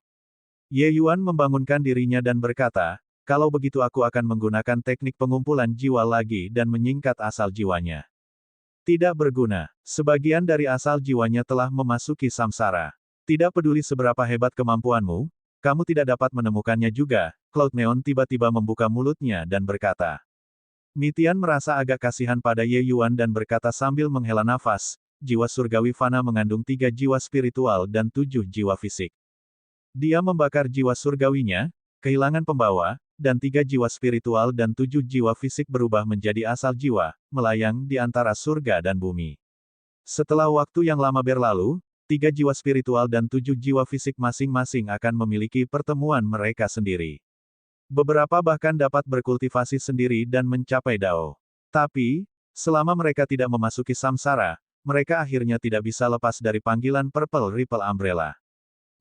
A: Ye Yuan membangunkan dirinya dan berkata, "Kalau begitu aku akan menggunakan teknik pengumpulan jiwa lagi dan menyingkat asal jiwanya." Tidak berguna. Sebagian dari asal jiwanya telah memasuki samsara. Tidak peduli seberapa hebat kemampuanmu, kamu tidak dapat menemukannya juga. Cloud Neon tiba-tiba membuka mulutnya dan berkata. Mitian merasa agak kasihan pada Ye Yuan dan berkata sambil menghela nafas, jiwa surgawi fana mengandung 3 jiwa spiritual dan 7 jiwa fisik. Dia membakar jiwa surgawinya, kehilangan pembawa, dan 3 jiwa spiritual dan 7 jiwa fisik berubah menjadi asal jiwa, melayang di antara surga dan bumi. Setelah waktu yang lama berlalu, 3 jiwa spiritual dan 7 jiwa fisik masing-masing akan memiliki pertemuan mereka sendiri. Beberapa bahkan dapat berkultivasi sendiri dan mencapai Dao. Tapi, selama mereka tidak memasuki samsara, mereka akhirnya tidak bisa lepas dari panggilan Purple Ripple Umbrella.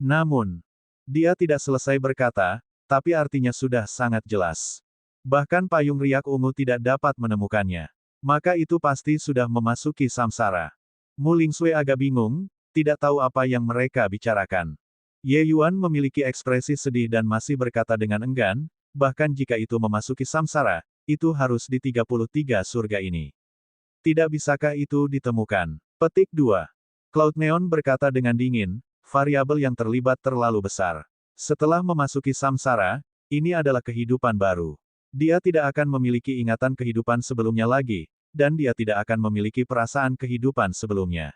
A: Namun, dia tidak selesai berkata, tapi artinya sudah sangat jelas. Bahkan payung riak ungu tidak dapat menemukannya. Maka itu pasti sudah memasuki samsara. Mu Lingsui agak bingung, tidak tahu apa yang mereka bicarakan. Ye Yuan memiliki ekspresi sedih dan masih berkata dengan enggan, bahkan jika itu memasuki samsara, itu harus di 33 surga ini. Tidak bisakah itu ditemukan? Petik 2. Cloud Neon berkata dengan dingin, variabel yang terlibat terlalu besar. Setelah memasuki samsara, ini adalah kehidupan baru. Dia tidak akan memiliki ingatan kehidupan sebelumnya lagi, dan dia tidak akan memiliki perasaan kehidupan sebelumnya.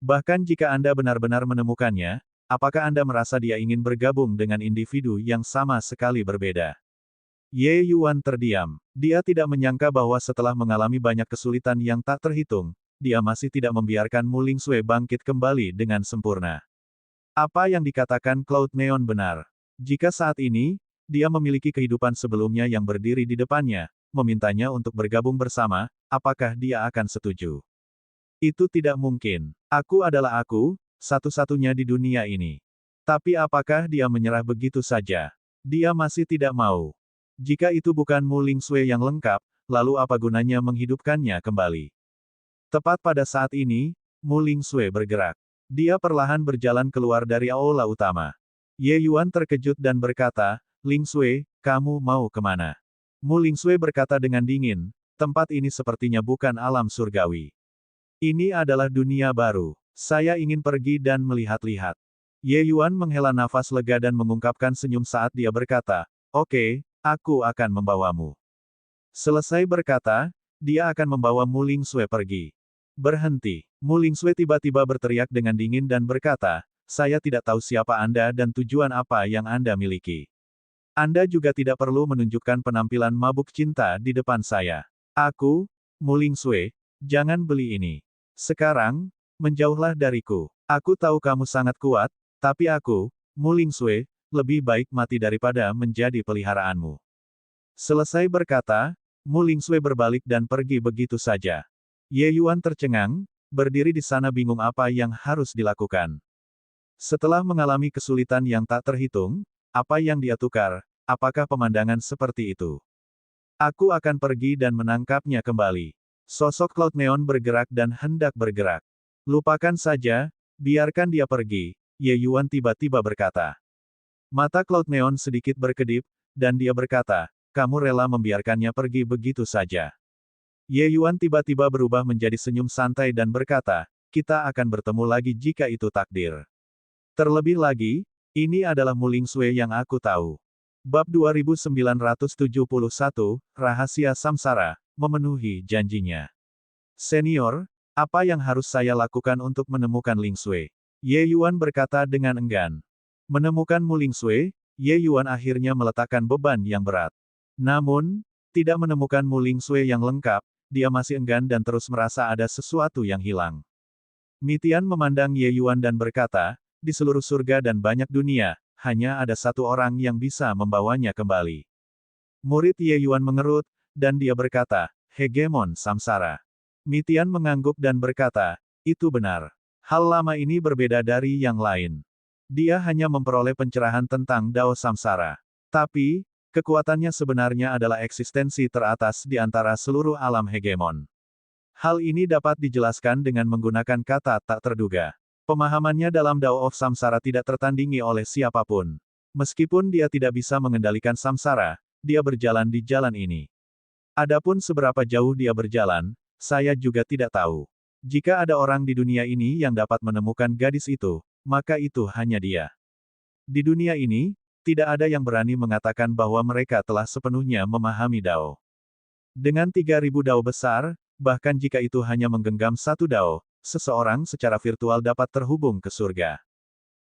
A: Bahkan jika Anda benar-benar menemukannya, apakah Anda merasa dia ingin bergabung dengan individu yang sama sekali berbeda? Ye Yuan terdiam. Dia tidak menyangka bahwa setelah mengalami banyak kesulitan yang tak terhitung, dia masih tidak membiarkan Mu Lingsui bangkit kembali dengan sempurna. Apa yang dikatakan Cloud Neon benar. Jika saat ini, dia memiliki kehidupan sebelumnya yang berdiri di depannya, memintanya untuk bergabung bersama, apakah dia akan setuju? Itu tidak mungkin. Aku adalah aku, satu-satunya di dunia ini. Tapi apakah dia menyerah begitu saja? Dia masih tidak mau. Jika itu bukan Mu Lingsui yang lengkap, lalu apa gunanya menghidupkannya kembali? Tepat pada saat ini, Mu Lingsui bergerak. Dia perlahan berjalan keluar dari aula utama. Ye Yuan terkejut dan berkata, Lingsui, kamu mau kemana? Mu Lingsui berkata dengan dingin, tempat ini sepertinya bukan alam surgawi. Ini adalah dunia baru. Saya ingin pergi dan melihat-lihat. Ye Yuan menghela nafas lega dan mengungkapkan senyum saat dia berkata, oke, aku akan membawamu. Selesai berkata, dia akan membawa Mu Lingsui pergi. Berhenti. Mu Lingsui tiba-tiba berteriak dengan dingin dan berkata, saya tidak tahu siapa Anda dan tujuan apa yang Anda miliki. Anda juga tidak perlu menunjukkan penampilan mabuk cinta di depan saya. Aku, Mu Lingsui, jangan beli ini. Sekarang, menjauhlah dariku. Aku tahu kamu sangat kuat, tapi aku, Mu Lingsui, lebih baik mati daripada menjadi peliharaanmu. Selesai berkata, Mu Lingsui berbalik dan pergi begitu saja. Ye Yuan tercengang, berdiri di sana bingung apa yang harus dilakukan. Setelah mengalami kesulitan yang tak terhitung, apa yang dia tukar, apakah pemandangan seperti itu? Aku akan pergi dan menangkapnya kembali. Sosok Cloud Neon bergerak dan hendak bergerak. Lupakan saja, biarkan dia pergi, Ye Yuan tiba-tiba berkata. Mata Cloud Neon sedikit berkedip, dan dia berkata, kamu rela membiarkannya pergi begitu saja. Ye Yuan tiba-tiba berubah menjadi senyum santai dan berkata, kita akan bertemu lagi jika itu takdir. Terlebih lagi, ini adalah Mu Lingsui yang aku tahu. Bab 2971, Rahasia Samsara, memenuhi janjinya. Senior, apa yang harus saya lakukan untuk menemukan Lingsui? Ye Yuan berkata dengan enggan. Menemukan Mu Lingsui, Ye Yuan akhirnya meletakkan beban yang berat. Namun, tidak menemukan Mu Lingsui yang lengkap, dia masih enggan dan terus merasa ada sesuatu yang hilang. Mitian memandang Ye Yuan dan berkata, di seluruh surga dan banyak dunia, hanya ada satu orang yang bisa membawanya kembali. Murid Ye Yuan mengerut, dan dia berkata, Hegemon Samsara. Mitian mengangguk dan berkata, itu benar. Hal lama ini berbeda dari yang lain. Dia hanya memperoleh pencerahan tentang Dao Samsara. Tapi, kekuatannya sebenarnya adalah eksistensi teratas di antara seluruh alam Hegemon. Hal ini dapat dijelaskan dengan menggunakan kata tak terduga. Pemahamannya dalam Dao of Samsara tidak tertandingi oleh siapapun. Meskipun dia tidak bisa mengendalikan Samsara, dia berjalan di jalan ini. Adapun seberapa jauh dia berjalan, saya juga tidak tahu. Jika ada orang di dunia ini yang dapat menemukan gadis itu, maka itu hanya dia. Di dunia ini, tidak ada yang berani mengatakan bahwa mereka telah sepenuhnya memahami Dao. Dengan 3.000 Dao besar, bahkan jika itu hanya menggenggam satu Dao, seseorang secara virtual dapat terhubung ke surga.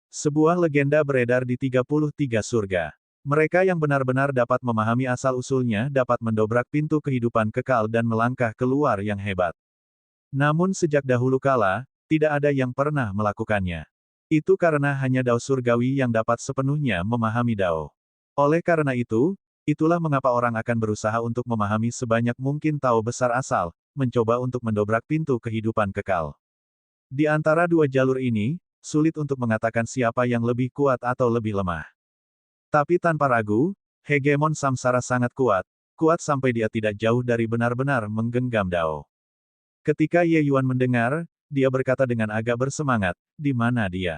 A: Sebuah legenda beredar di 33 surga. Mereka yang benar-benar dapat memahami asal-usulnya dapat mendobrak pintu kehidupan kekal dan melangkah keluar yang hebat. Namun sejak dahulu kala, tidak ada yang pernah melakukannya. Itu karena hanya Dao surgawi yang dapat sepenuhnya memahami Dao. Oleh karena itu, itulah mengapa orang akan berusaha untuk memahami sebanyak mungkin Tao besar asal, mencoba untuk mendobrak pintu kehidupan kekal. Di antara dua jalur ini, sulit untuk mengatakan siapa yang lebih kuat atau lebih lemah. Tapi tanpa ragu, Hegemon Samsara sangat kuat, kuat sampai dia tidak jauh dari benar-benar menggenggam Dao. Ketika Ye Yuan mendengar, dia berkata dengan agak bersemangat, di mana dia?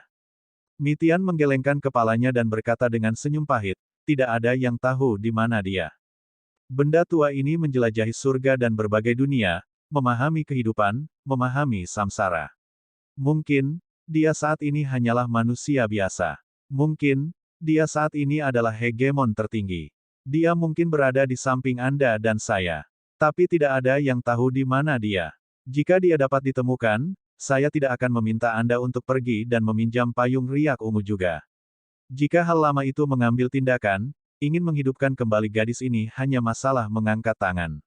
A: Mi Tian menggelengkan kepalanya dan berkata dengan senyum pahit, tidak ada yang tahu di mana dia. Benda tua ini menjelajahi surga dan berbagai dunia, memahami kehidupan, memahami samsara. Mungkin, dia saat ini hanyalah manusia biasa. Mungkin, dia saat ini adalah hegemon tertinggi. Dia mungkin berada di samping Anda dan saya. Tapi tidak ada yang tahu di mana dia. Jika dia dapat ditemukan, saya tidak akan meminta Anda untuk pergi dan meminjam payung riak ungu juga. Jika hal lama itu mengambil tindakan, ingin menghidupkan kembali gadis ini hanya masalah mengangkat tangan.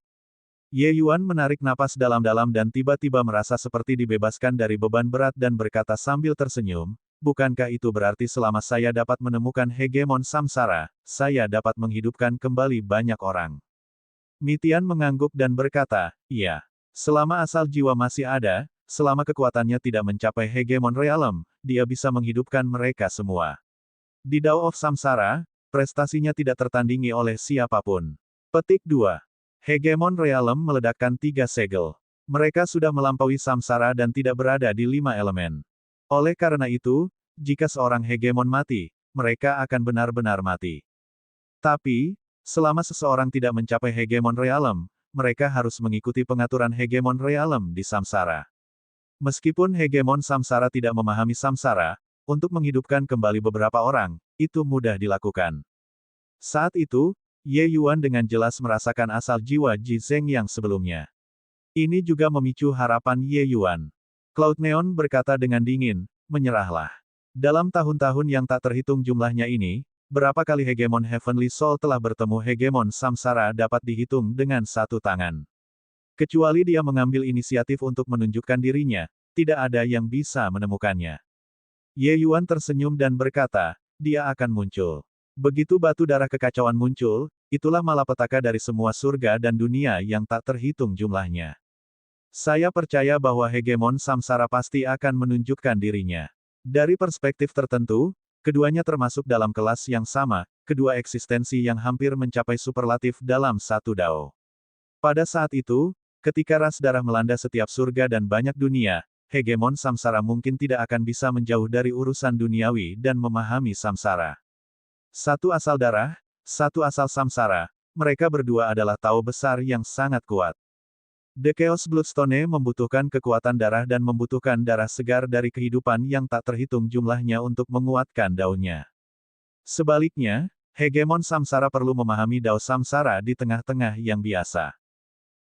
A: Ye Yuan menarik napas dalam-dalam dan tiba-tiba merasa seperti dibebaskan dari beban berat dan berkata sambil tersenyum, bukankah itu berarti selama saya dapat menemukan hegemon samsara, saya dapat menghidupkan kembali banyak orang? Mi Tian mengangguk dan berkata, iya. Selama asal jiwa masih ada, selama kekuatannya tidak mencapai hegemon realem, dia bisa menghidupkan mereka semua. Di Dao of Samsara, prestasinya tidak tertandingi oleh siapapun. Petik 2. Hegemon realem meledakkan 3 segel. Mereka sudah melampaui samsara dan tidak berada di 5 elemen. Oleh karena itu, jika seorang hegemon mati, mereka akan benar-benar mati. Tapi, selama seseorang tidak mencapai hegemon realem, mereka harus mengikuti pengaturan hegemon realem di samsara. Meskipun hegemon samsara tidak memahami samsara, untuk menghidupkan kembali beberapa orang, itu mudah dilakukan. Saat itu, Ye Yuan dengan jelas merasakan asal jiwa Ji Zeng yang sebelumnya. Ini juga memicu harapan Ye Yuan. Cloud Neon berkata dengan dingin, menyerahlah. Dalam tahun-tahun yang tak terhitung jumlahnya ini, berapa kali hegemon Heavenly Soul telah bertemu hegemon samsara dapat dihitung dengan satu tangan. Kecuali dia mengambil inisiatif untuk menunjukkan dirinya, tidak ada yang bisa menemukannya. Ye Yuan tersenyum dan berkata, dia akan muncul. Begitu batu darah kekacauan muncul, itulah malapetaka dari semua surga dan dunia yang tak terhitung jumlahnya. Saya percaya bahwa hegemon samsara pasti akan menunjukkan dirinya. Dari perspektif tertentu, keduanya termasuk dalam kelas yang sama, kedua eksistensi yang hampir mencapai superlatif dalam satu Dao. Pada saat itu, ketika ras darah melanda setiap surga dan banyak dunia, hegemon samsara mungkin tidak akan bisa menjauh dari urusan duniawi dan memahami samsara. Satu asal darah, satu asal samsara, mereka berdua adalah Tao besar yang sangat kuat. The Chaos Bloodstone membutuhkan kekuatan darah dan membutuhkan darah segar dari kehidupan yang tak terhitung jumlahnya untuk menguatkan daunnya. Sebaliknya, hegemon samsara perlu memahami Dao samsara di tengah-tengah yang biasa.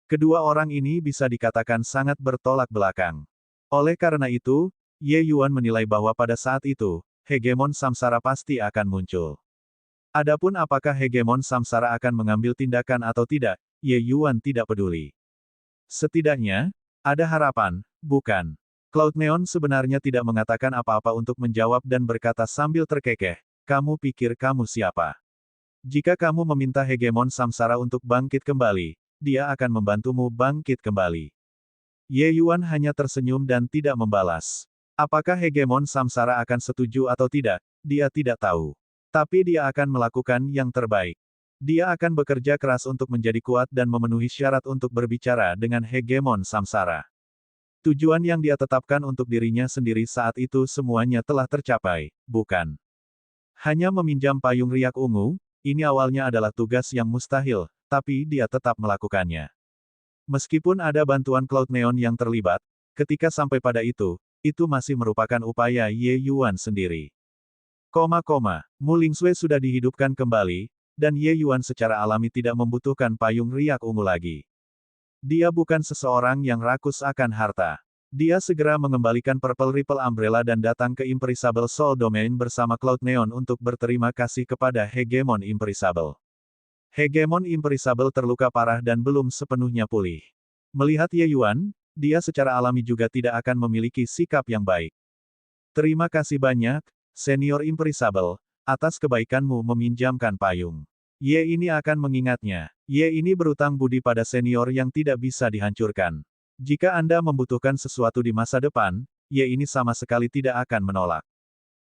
A: Kedua orang ini bisa dikatakan sangat bertolak belakang. Oleh karena itu, Ye Yuan menilai bahwa pada saat itu, hegemon samsara pasti akan muncul. Adapun apakah hegemon samsara akan mengambil tindakan atau tidak, Ye Yuan tidak peduli. Setidaknya, ada harapan, bukan? Cloud Neon sebenarnya tidak mengatakan apa-apa untuk menjawab dan berkata sambil terkekeh, kamu pikir kamu siapa? Jika kamu meminta hegemon samsara untuk bangkit kembali, dia akan membantumu bangkit kembali. Ye Yuan hanya tersenyum dan tidak membalas. Apakah hegemon samsara akan setuju atau tidak, dia tidak tahu. Tapi dia akan melakukan yang terbaik. Dia akan bekerja keras untuk menjadi kuat dan memenuhi syarat untuk berbicara dengan hegemon samsara. Tujuan yang dia tetapkan untuk dirinya sendiri saat itu semuanya telah tercapai, bukan? Hanya meminjam payung riak ungu, ini awalnya adalah tugas yang mustahil, tapi dia tetap melakukannya. Meskipun ada bantuan Cloud Neon yang terlibat, ketika sampai pada itu masih merupakan upaya Ye Yuan sendiri. Mu Lingsui sudah dihidupkan kembali, dan Ye Yuan secara alami tidak membutuhkan payung riak ungu lagi. Dia bukan seseorang yang rakus akan harta. Dia segera mengembalikan Purple Ripple Umbrella dan datang ke Imperishable Soul Domain bersama Cloud Neon untuk berterima kasih kepada Hegemon Imperishable. Hegemon Imperishable terluka parah dan belum sepenuhnya pulih. Melihat Ye Yuan, dia secara alami juga tidak akan memiliki sikap yang baik. Terima kasih banyak, Senior Imperishable, atas kebaikanmu meminjamkan payung. Ye ini akan mengingatnya. Ye ini berutang budi pada senior yang tidak bisa dihancurkan. Jika Anda membutuhkan sesuatu di masa depan, Ye ini sama sekali tidak akan menolak.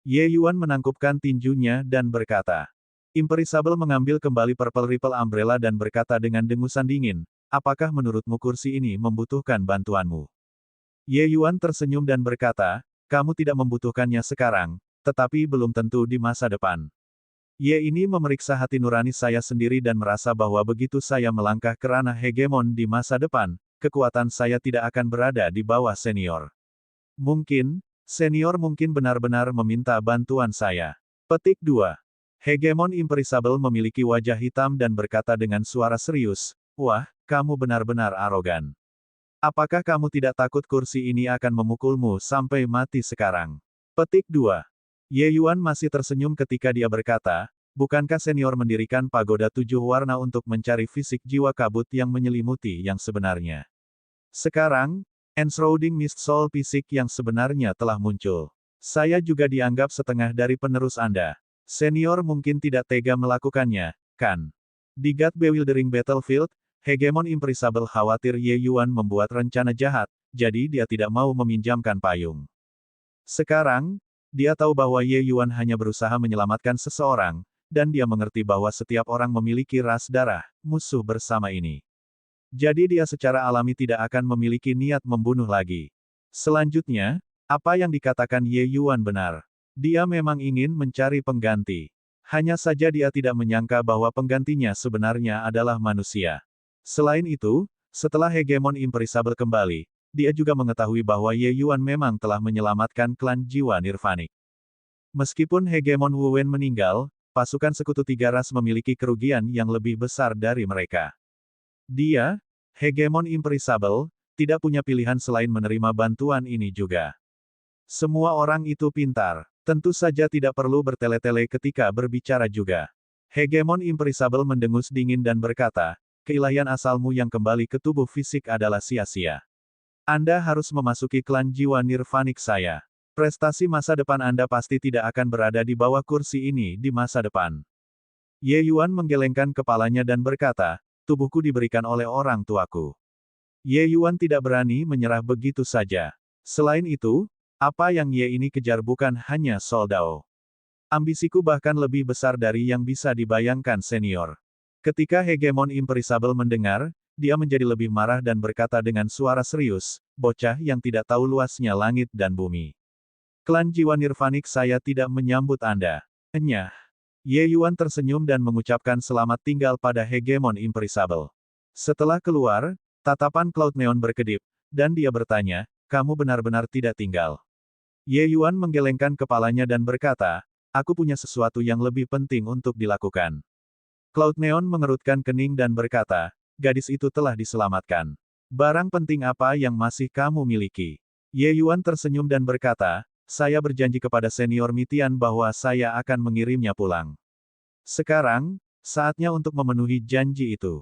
A: Ye Yuan menangkupkan tinjunya dan berkata, Imperisable mengambil kembali Purple Ripple Umbrella dan berkata dengan dengusan dingin, apakah menurutmu kursi ini membutuhkan bantuanmu? Ye Yuan tersenyum dan berkata, kamu tidak membutuhkannya sekarang, tetapi belum tentu di masa depan. Ye ini memeriksa hati nurani saya sendiri dan merasa bahwa begitu saya melangkah ke ranah hegemon di masa depan, kekuatan saya tidak akan berada di bawah senior. Mungkin, senior mungkin benar-benar meminta bantuan saya. Petik 2. Hegemon Imperisable memiliki wajah hitam dan berkata dengan suara serius, wah, kamu benar-benar arogan. Apakah kamu tidak takut kursi ini akan memukulmu sampai mati sekarang? Petik 2. Ye Yuan masih tersenyum ketika dia berkata, bukankah senior mendirikan pagoda 7 warna untuk mencari fisik jiwa kabut yang menyelimuti yang sebenarnya? Sekarang, Enshrouding Mist Soul fisik yang sebenarnya telah muncul. Saya juga dianggap setengah dari penerus Anda. Senior mungkin tidak tega melakukannya, kan? Di God Bewildering Battlefield, Hegemon Imperisable khawatir Ye Yuan membuat rencana jahat, jadi dia tidak mau meminjamkan payung. Sekarang, dia tahu bahwa Ye Yuan hanya berusaha menyelamatkan seseorang, dan dia mengerti bahwa setiap orang memiliki ras darah, musuh bersama ini. Jadi dia secara alami tidak akan memiliki niat membunuh lagi. Selanjutnya, apa yang dikatakan Ye Yuan benar. Dia memang ingin mencari pengganti. Hanya saja dia tidak menyangka bahwa penggantinya sebenarnya adalah manusia. Selain itu, setelah Hegemon Imperisable kembali, dia juga mengetahui bahwa Ye Yuan memang telah menyelamatkan klan jiwa Nirvanik. Meskipun Hegemon Wu Wen meninggal, pasukan sekutu tiga ras memiliki kerugian yang lebih besar dari mereka. Dia, Hegemon Imperisable, tidak punya pilihan selain menerima bantuan ini juga. Semua orang itu pintar, tentu saja tidak perlu bertele-tele ketika berbicara juga. Hegemon Imperisable mendengus dingin dan berkata, keilahian asalmu yang kembali ke tubuh fisik adalah sia-sia. Anda harus memasuki klan jiwa Nirvanik saya. Prestasi masa depan Anda pasti tidak akan berada di bawah kursi ini di masa depan. Ye Yuan menggelengkan kepalanya dan berkata, tubuhku diberikan oleh orang tuaku. Ye Yuan tidak berani menyerah begitu saja. Selain itu, apa yang Ye ini kejar bukan hanya Soldao. Ambisiku bahkan lebih besar dari yang bisa dibayangkan senior. Ketika Hegemon Imperisable mendengar, dia menjadi lebih marah dan berkata dengan suara serius, bocah yang tidak tahu luasnya langit dan bumi. Klan jiwa Nirvanik saya tidak menyambut Anda. Enyah. Ye Yuan tersenyum dan mengucapkan selamat tinggal pada Hegemon Imperisable. Setelah keluar, tatapan Cloud Neon berkedip, dan dia bertanya, kamu benar-benar tidak tinggal. Ye Yuan menggelengkan kepalanya dan berkata, aku punya sesuatu yang lebih penting untuk dilakukan. Cloud Neon mengerutkan kening dan berkata, gadis itu telah diselamatkan. Barang penting apa yang masih kamu miliki? Ye Yuan tersenyum dan berkata, saya berjanji kepada senior Mitian bahwa saya akan mengirimnya pulang. Sekarang, saatnya untuk memenuhi janji itu.